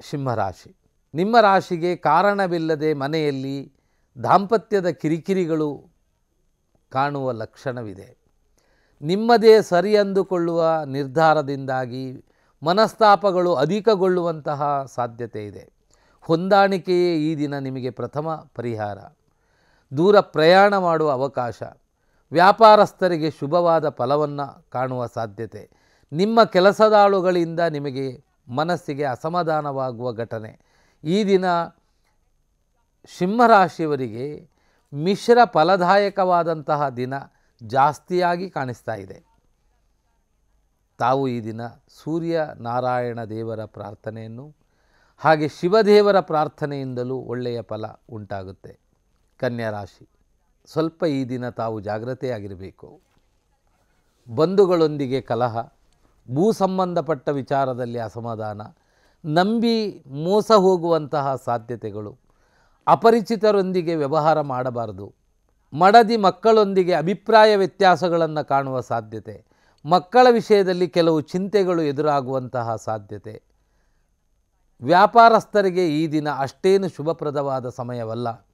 ಸಿಂಹರಾಶಿ. ನಿಮ್ಮ ರಾಶಿಗೆ ಕಾರಣವಿಲ್ಲದೆ ಮನೆಯಲ್ಲಿ ದಾಂಪತ್ಯದ ಕಿರಿಕಿರಿಗಳು ಕಾಣುವ ಲಕ್ಷಣವಿದೆ. ನಿಮ್ಮದೇ ಸರಿ ಅಂದುಕೊಳ್ಳುವ ನಿರ್ಧಾರದಿಂದಾಗಿ ಮನಸ್ತಾಪಗಳು ಅಧಿಕಗೊಳ್ಳುವಂತಹ ಸಾಧ್ಯತೆ ಇದೆ. ಹೊಂದಾಣಿಕೆಯೇ ಈ ದಿನ ನಿಮಗೆ ಪ್ರಥಮ ಪರಿಹಾರ. ದೂರ ಪ್ರಯಾಣ ಮಾಡುವ ಅವಕಾಶ. ವ್ಯಾಪಾರಸ್ಥರಿಗೆ ಶುಭವಾದ ಫಲವನ್ನು ಕಾಣುವ ಸಾಧ್ಯತೆ. ನಿಮ್ಮ ಕೆಲಸದಾಳುಗಳಿಂದ ನಿಮಗೆ ಮನಸ್ಸಿಗೆ ಅಸಮಾಧಾನವಾಗುವ ಘಟನೆ. ಈ ದಿನ ಸಿಂಹರಾಶಿಯವರಿಗೆ ಮಿಶ್ರ ಫಲದಾಯಕವಾದಂತಹ ದಿನ ಜಾಸ್ತಿಯಾಗಿ ಕಾಣಿಸ್ತಾ ಇದೆ. ತಾವು ಈ ದಿನ ಸೂರ್ಯ ನಾರಾಯಣ ದೇವರ ಪ್ರಾರ್ಥನೆಯನ್ನು ಹಾಗೆ ಶಿವದೇವರ ಪ್ರಾರ್ಥನೆಯಿಂದಲೂ ಒಳ್ಳೆಯ ಫಲ ಉಂಟಾಗುತ್ತೆ. ಕನ್ಯಾ ರಾಶಿ, ಸ್ವಲ್ಪ ಈ ದಿನ ತಾವು ಜಾಗ್ರತೆಯಾಗಿರಬೇಕು. ಬಂಧುಗಳೊಂದಿಗೆ ಕಲಹ, ಭೂ ಸಂಬಂಧಪಟ್ಟ ವಿಚಾರದಲ್ಲಿ ಅಸಮಾಧಾನ, ನಂಬಿ ಮೋಸ ಹೋಗುವಂತಹ ಸಾಧ್ಯತೆಗಳು, ಅಪರಿಚಿತರೊಂದಿಗೆ ವ್ಯವಹಾರ ಮಾಡಬಾರದು. ಮಡದಿ ಮಕ್ಕಳೊಂದಿಗೆ ಅಭಿಪ್ರಾಯ ವ್ಯತ್ಯಾಸಗಳನ್ನು ಕಾಣುವ ಸಾಧ್ಯತೆ, ಮಕ್ಕಳ ವಿಷಯದಲ್ಲಿ ಕೆಲವು ಚಿಂತೆಗಳು ಎದುರಾಗುವಂತಹ ಸಾಧ್ಯತೆ. ವ್ಯಾಪಾರಸ್ಥರಿಗೆ ಈ ದಿನ ಅಷ್ಟೇನು ಶುಭಪ್ರದವಾದ ಸಮಯವಲ್ಲ.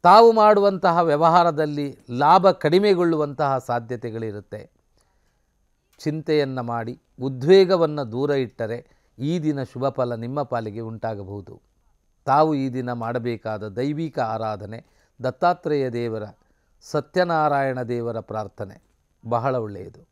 ತಾವು ಮಾಡುವಂತಹ ವ್ಯವಹಾರದಲ್ಲಿ ಲಾಭ ಕಡಿಮೆಗೊಳ್ಳುವಂತಹ ಸಾಧ್ಯತೆಗಳಿರುತ್ತೆ. ಚಿಂತೆಯನ್ನು ಮಾಡಿ ಉದ್ವೇಗವನ್ನು ದೂರ ಇಟ್ಟರೆ ಈ ದಿನ ಶುಭ ಫಲ ನಿಮ್ಮ ಪಾಲಿಗೆ ಉಂಟಾಗಬಹುದು. ತಾವು ಈ ದಿನ ಮಾಡಬೇಕಾದ ದೈವಿಕ ಆರಾಧನೆ ದತ್ತಾತ್ರೇಯ ದೇವರ, ಸತ್ಯನಾರಾಯಣ ದೇವರ ಪ್ರಾರ್ಥನೆ ಬಹಳ ಒಳ್ಳೆಯದು.